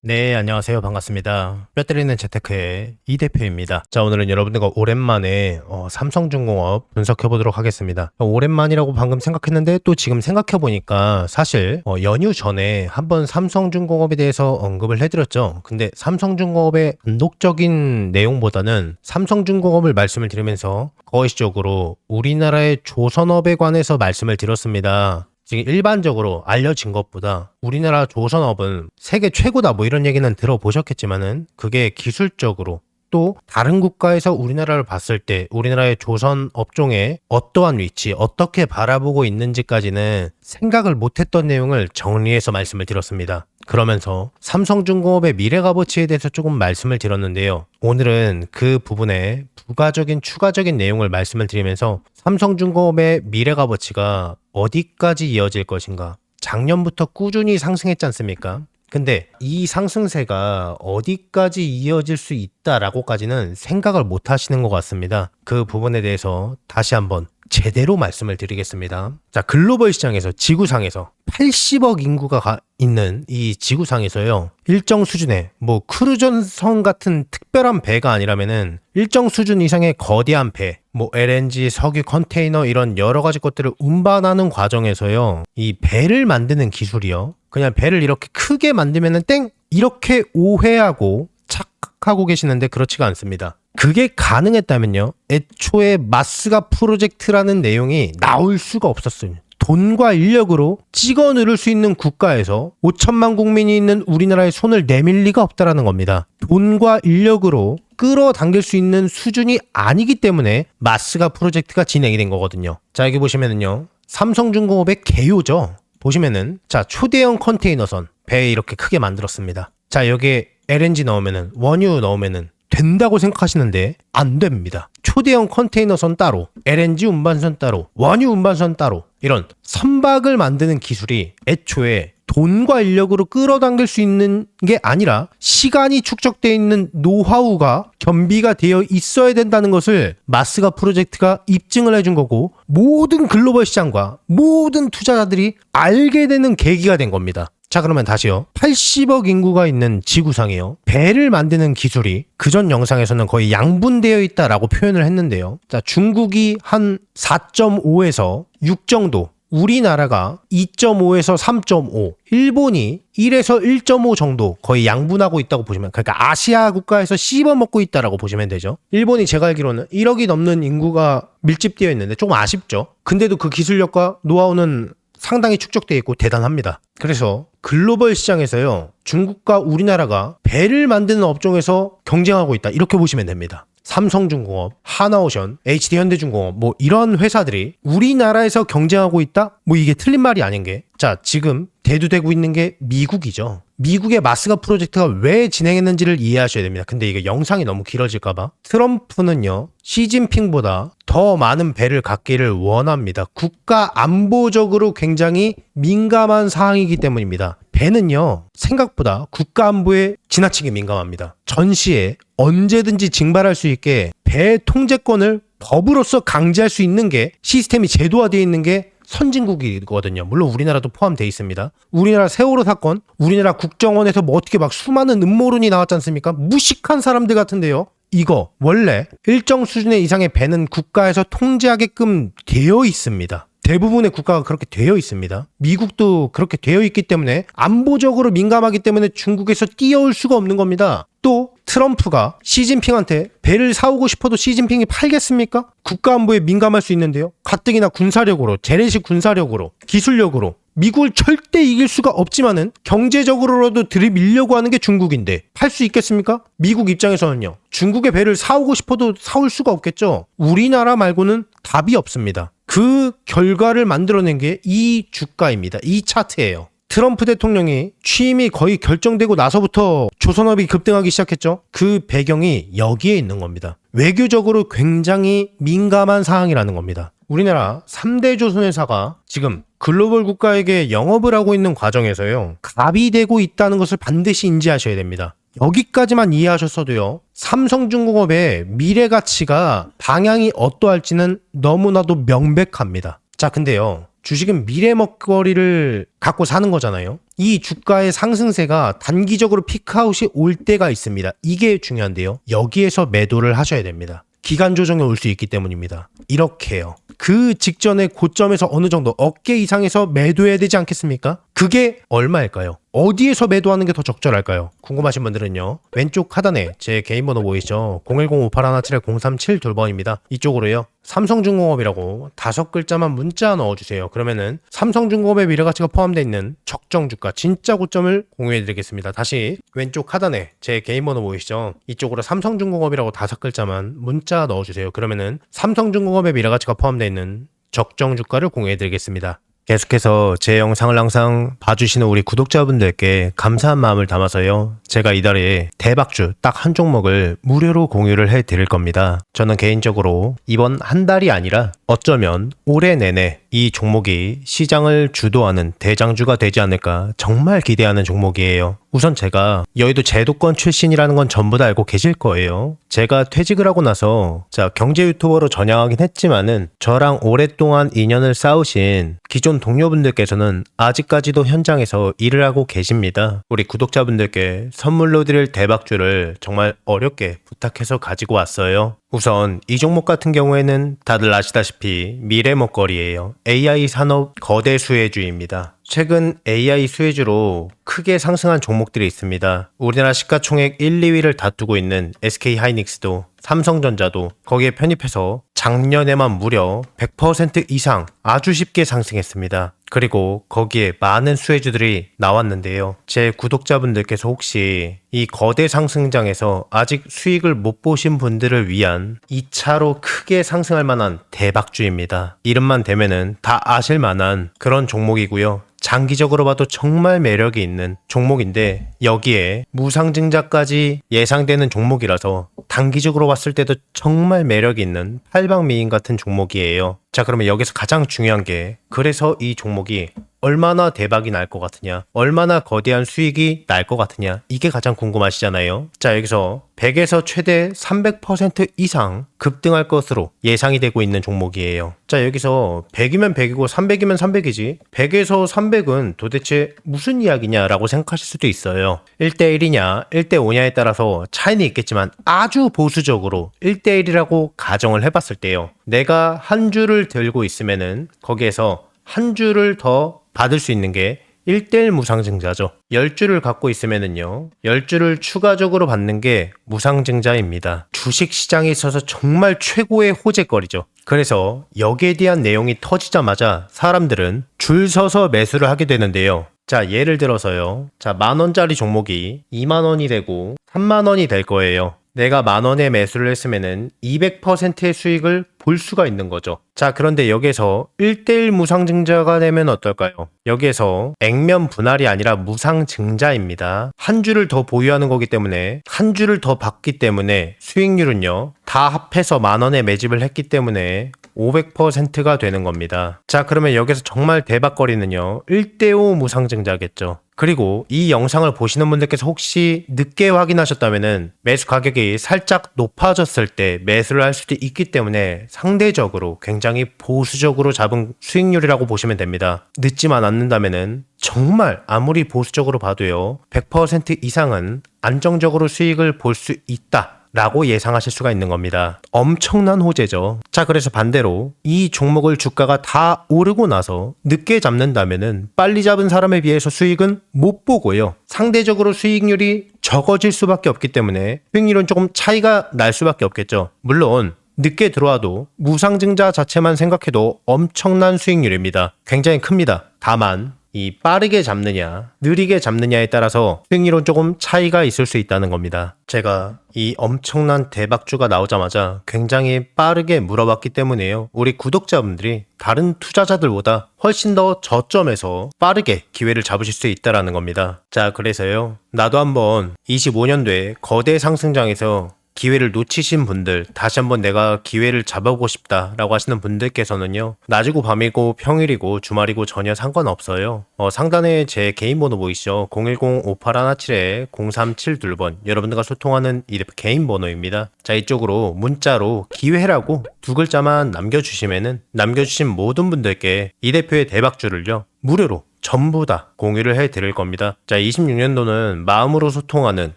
네, 안녕하세요. 반갑습니다. 뼈 때리는 재테크의 이 대표입니다. 자, 오늘은 여러분들과 오랜만에 삼성중공업 분석해보도록 하겠습니다. 오랜만이라고 방금 생각했는데 또 지금 생각해보니까 사실 연휴 전에 한번 삼성중공업에 대해서 언급을 해드렸죠. 근데 삼성중공업의 단독적인 내용보다는 삼성중공업을 말씀을 드리면서 거시적으로 우리나라의 조선업에 관해서 말씀을 드렸습니다. 지금 일반적으로 알려진 것보다 우리나라 조선업은 세계 최고다 뭐 이런 얘기는 들어보셨겠지만은 그게 기술적으로 또 다른 국가에서 우리나라를 봤을 때 우리나라의 조선 업종의 어떠한 위치, 어떻게 바라보고 있는지까지는 생각을 못했던 내용을 정리해서 말씀을 드렸습니다. 그러면서 삼성중공업의 미래 값어치에 대해서 조금 말씀을 드렸는데요. 오늘은 그 부분에 부가적인 추가적인 내용을 말씀을 드리면서 삼성중공업의 미래 값어치가 어디까지 이어질 것인가? 작년부터 꾸준히 상승했지 않습니까? 근데 이 상승세가 어디까지 이어질 수 있다라고까지는 생각을 못 하시는 것 같습니다. 그 부분에 대해서 다시 한번 제대로 말씀을 드리겠습니다. 자, 글로벌 시장에서 지구상에서 80억 인구가 있는 이 지구상에서요. 일정 수준의 뭐 크루즈선 같은 특별한 배가 아니라면은 일정 수준 이상의 거대한 배, 뭐 LNG, 석유 컨테이너 이런 여러 가지 것들을 운반하는 과정에서요. 이 배를 만드는 기술이요. 그냥 배를 이렇게 크게 만들면은 땡! 이렇게 오해하고 착각하고 계시는데 그렇지가 않습니다. 그게 가능했다면요. 애초에 마스가 프로젝트라는 내용이 나올 수가 없었어요. 돈과 인력으로 찍어 누를 수 있는 국가에서 5천만 국민이 있는 우리나라에 손을 내밀 리가 없다라는 겁니다. 돈과 인력으로 끌어당길 수 있는 수준이 아니기 때문에 마스가 프로젝트가 진행이 된 거거든요. 자, 여기 보시면은요. 삼성중공업의 개요죠. 보시면은 자, 초대형 컨테이너선 배 이렇게 크게 만들었습니다. 자, 여기에 LNG 넣으면은 원유 넣으면은 된다고 생각하시는데 안 됩니다. 초대형 컨테이너선 따로, LNG 운반선 따로, 원유 운반선 따로 이런 선박을 만드는 기술이 애초에 돈과 인력으로 끌어당길 수 있는 게 아니라 시간이 축적되어 있는 노하우가 겸비가 되어 있어야 된다는 것을 마스가 프로젝트가 입증을 해준 거고 모든 글로벌 시장과 모든 투자자들이 알게 되는 계기가 된 겁니다. 자, 그러면 다시요. 80억 인구가 있는 지구상에요. 배를 만드는 기술이 그전 영상에서는 거의 양분되어 있다라고 표현을 했는데요. 자, 중국이 한 4.5에서 6 정도, 우리나라가 2.5에서 3.5, 일본이 1에서 1.5 정도 거의 양분하고 있다고 보시면, 그러니까 아시아 국가에서 씹어먹고 있다라고 보시면 되죠. 일본이 제가 알기로는 1억이 넘는 인구가 밀집되어 있는데 조금 아쉽죠. 근데도 그 기술력과 노하우는 상당히 축적되어 있고 대단합니다. 그래서 글로벌 시장에서요. 중국과 우리나라가 배를 만드는 업종에서 경쟁하고 있다. 이렇게 보시면 됩니다. 삼성중공업, 하나오션, HD현대중공업 뭐 이런 회사들이 우리나라에서 경쟁하고 있다? 뭐 이게 틀린 말이 아닌 게 자, 지금 대두되고 있는 게 미국이죠. 미국의 마스가 프로젝트가 왜 진행했는지를 이해하셔야 됩니다. 근데 이게 영상이 너무 길어질까봐 트럼프는요. 시진핑보다 더 많은 배를 갖기를 원합니다. 국가 안보적으로 굉장히 민감한 사항이기 때문입니다. 배는요. 생각보다 국가 안보에 지나치게 민감합니다. 전시에 언제든지 징발할 수 있게 배 통제권을 법으로서 강제할 수 있는 게 시스템이 제도화되어 있는 게 선진국이거든요. 물론 우리나라도 포함되어 있습니다. 우리나라 세월호 사건, 우리나라 국정원에서 뭐 어떻게 막 수많은 음모론이 나왔지 않습니까? 무식한 사람들 같은데요. 이거 원래 일정 수준의 이상의 배는 국가에서 통제하게끔 되어 있습니다. 대부분의 국가가 그렇게 되어 있습니다. 미국도 그렇게 되어 있기 때문에 안보적으로 민감하기 때문에 중국에서 뛰어올 수가 없는 겁니다. 또 트럼프가 시진핑한테 배를 사오고 싶어도 시진핑이 팔겠습니까? 국가안보에 민감할 수 있는데요. 가뜩이나 군사력으로, 재래식 군사력으로, 기술력으로 미국을 절대 이길 수가 없지만은 경제적으로라도 들이밀려고 하는 게 중국인데 팔 수 있겠습니까? 미국 입장에서는요. 중국의 배를 사오고 싶어도 사올 수가 없겠죠. 우리나라 말고는 답이 없습니다. 그 결과를 만들어낸 게 이 주가입니다. 이 차트예요. 트럼프 대통령이 취임이 거의 결정되고 나서부터 조선업이 급등하기 시작했죠. 그 배경이 여기에 있는 겁니다. 외교적으로 굉장히 민감한 사항이라는 겁니다. 우리나라 3대 조선회사가 지금 글로벌 국가에게 영업을 하고 있는 과정에서요. 갑이 되고 있다는 것을 반드시 인지하셔야 됩니다. 여기까지만 이해하셨어도요. 삼성중공업의 미래 가치가 방향이 어떠할지는 너무나도 명백합니다. 자, 근데요. 주식은 미래 먹거리를 갖고 사는 거잖아요. 이 주가의 상승세가 단기적으로 피크아웃이 올 때가 있습니다. 이게 중요한데요. 여기에서 매도를 하셔야 됩니다. 기간 조정이 올 수 있기 때문입니다. 이렇게요. 그 직전에 고점에서 어느 정도 어깨 이상에서 매도해야 되지 않겠습니까? 그게 얼마일까요? 어디에서 매도하는 게 더 적절할까요? 궁금하신 분들은요. 왼쪽 하단에 제 개인 번호 보이시죠? 010-5817-037 돌번입니다. 이쪽으로요. 삼성중공업이라고 5글자만 문자 넣어주세요. 그러면은 삼성중공업의 미래가치가 포함되어 있는 적정주가 진짜 고점을 공유해드리겠습니다. 다시 왼쪽 하단에 제 개인 번호 보이시죠? 이쪽으로 삼성중공업이라고 5글자만 문자 넣어주세요. 그러면은 삼성중공업의 미래가치가 포함되어 있는 적정주가를 공유해드리겠습니다. 계속해서 제 영상을 항상 봐주시는 우리 구독자분들께 감사한 마음을 담아서요. 제가 이달에 대박주 딱 한 종목을 무료로 공유를 해드릴 겁니다. 저는 개인적으로 이번 한 달이 아니라 어쩌면 올해 내내 이 종목이 시장을 주도하는 대장주가 되지 않을까 정말 기대하는 종목이에요. 우선 제가 여의도 제도권 출신이라는 건 전부 다 알고 계실 거예요. 제가 퇴직을 하고 나서 경제 유튜버로 전향하긴 했지만은 저랑 오랫동안 인연을 쌓으신 기존 동료분들께서는 아직까지도 현장에서 일을 하고 계십니다. 우리 구독자분들께 선물로 드릴 대박주를 정말 어렵게 부탁해서 가지고 왔어요. 우선 이 종목 같은 경우에는 다들 아시다시피 미래 먹거리예요. AI 산업 거대 수혜주입니다. 최근 AI 수혜주로 크게 상승한 종목들이 있습니다. 우리나라 시가총액 1, 2위를 다투고 있는 SK하이닉스도 삼성전자도 거기에 편입해서 작년에만 무려 100% 이상 아주 쉽게 상승했습니다. 그리고 거기에 많은 수혜주들이 나왔는데요. 제 구독자분들께서 혹시 이 거대 상승장에서 아직 수익을 못 보신 분들을 위한 2차로 크게 상승할 만한 대박주입니다. 이름만 대면은 다 아실 만한 그런 종목이고요. 장기적으로 봐도 정말 매력이 있는 종목인데 여기에 무상증자까지 예상되는 종목이라서 단기적으로 봤을 때도 정말 매력이 있는 팔방미인 같은 종목이에요. 자, 그러면 여기서 가장 중요한 게 그래서 이 종목이 얼마나 대박이 날 것 같으냐, 얼마나 거대한 수익이 날 것 같으냐, 이게 가장 궁금하시잖아요. 자, 여기서 100에서 최대 300% 이상 급등할 것으로 예상이 되고 있는 종목이에요. 자, 여기서 100이면 100이고 300이면 300이지 100에서 300은 도대체 무슨 이야기냐라고 생각하실 수도 있어요. 1대1이냐 1대5냐에 따라서 차이는 있겠지만 아주 보수적으로 1대1이라고 가정을 해봤을 때요. 내가 한 주를 들고 있으면은 거기에서 한 주를 더 받을 수 있는 게 1대1 무상증자죠. 10주를 갖고 있으면은요, 10주를 추가적으로 받는 게 무상증자입니다. 주식시장에 있어서 정말 최고의 호재거리죠. 그래서 여기에 대한 내용이 터지자마자 사람들은 줄 서서 매수를 하게 되는데요. 자, 예를 들어서요. 자, 10,000원짜리 종목이 20,000원이 되고 30,000원이 될 거예요. 내가 10,000원에 매수를 했으면은 200%의 수익을 볼 수가 있는 거죠. 자, 그런데 여기서 1대1 무상증자가 되면 어떨까요? 여기에서 액면 분할이 아니라 무상증자입니다. 한 주를 더 보유하는 거기 때문에 한 주를 더 받기 때문에 수익률은요, 다 합해서 10,000원에 매집을 했기 때문에 500%가 되는 겁니다. 자, 그러면 여기서 정말 대박거리는요, 1대5 무상증자겠죠. 그리고 이 영상을 보시는 분들께서 혹시 늦게 확인하셨다면은 매수 가격이 살짝 높아졌을 때 매수를 할 수도 있기 때문에 상대적으로 굉장히 보수적으로 잡은 수익률이라고 보시면 됩니다. 늦지만 않는다면은 정말 아무리 보수적으로 봐도요, 100% 이상은 안정적으로 수익을 볼 수 있다 라고 예상하실 수가 있는 겁니다. 엄청난 호재죠. 자, 그래서 반대로 이 종목을 주가가 다 오르고 나서 늦게 잡는다면은 빨리 잡은 사람에 비해서 수익은 못 보고요, 상대적으로 수익률이 적어질 수밖에 없기 때문에 수익률은 조금 차이가 날 수밖에 없겠죠. 물론 늦게 들어와도 무상증자 자체만 생각해도 엄청난 수익률입니다. 굉장히 큽니다. 다만 이 빠르게 잡느냐 느리게 잡느냐에 따라서 수익률은 조금 차이가 있을 수 있다는 겁니다. 제가 이 엄청난 대박주가 나오자마자 굉장히 빠르게 물어봤기 때문에요. 우리 구독자분들이 다른 투자자들보다 훨씬 더 저점에서 빠르게 기회를 잡으실 수 있다는 겁니다. 자, 그래서요, 나도 한번 25년도에 거대 상승장에서 기회를 놓치신 분들, 다시 한번 내가 기회를 잡아보고 싶다라고 하시는 분들께서는요, 낮이고 밤이고 평일이고 주말이고 전혀 상관없어요. 상단에 제 개인 번호 보이시죠? 010-5817-0372번. 여러분들과 소통하는 이 개인 번호입니다. 자, 이쪽으로 문자로 기회라고 두 글자만 남겨주신 모든 분들께 이 대표의 대박주를요, 무료로 전부 다 공유를 해드릴 겁니다. 자, 26년도는 마음으로 소통하는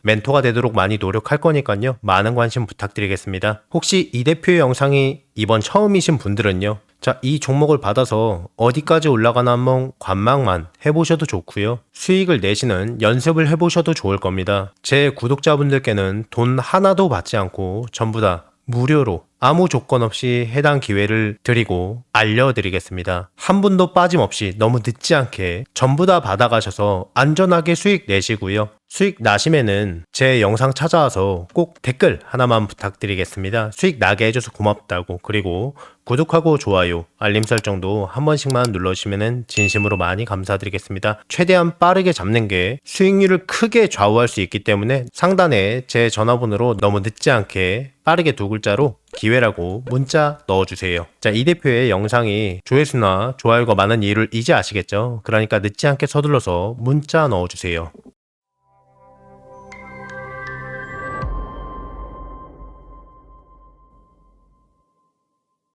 멘토가 되도록 많이 노력할 거니까요. 많은 관심 부탁드리겠습니다. 혹시 이 대표의 영상이 이번 처음이신 분들은요. 자, 이 종목을 받아서 어디까지 올라가나 한번 관망만 해보셔도 좋고요. 수익을 내시는 연습을 해보셔도 좋을 겁니다. 제 구독자분들께는 돈 하나도 받지 않고 전부 다 무료로 아무 조건 없이 해당 기회를 드리고 알려드리겠습니다. 한 분도 빠짐없이 너무 늦지 않게 전부 다 받아가셔서 안전하게 수익 내시고요. 수익 나시면은 제 영상 찾아와서 꼭 댓글 하나만 부탁드리겠습니다. 수익 나게 해줘서 고맙다고. 그리고 구독하고 좋아요, 알림 설정도 한 번씩만 눌러주시면 진심으로 많이 감사드리겠습니다. 최대한 빠르게 잡는 게 수익률을 크게 좌우할 수 있기 때문에 상단에 제 전화번호로 너무 늦지 않게 빠르게 두 글자로 기회라고 문자 넣어주세요. 자, 이 대표의 영상이 조회수나 좋아요가 많은 이유를 이제 아시겠죠? 그러니까 늦지 않게 서둘러서 문자 넣어주세요.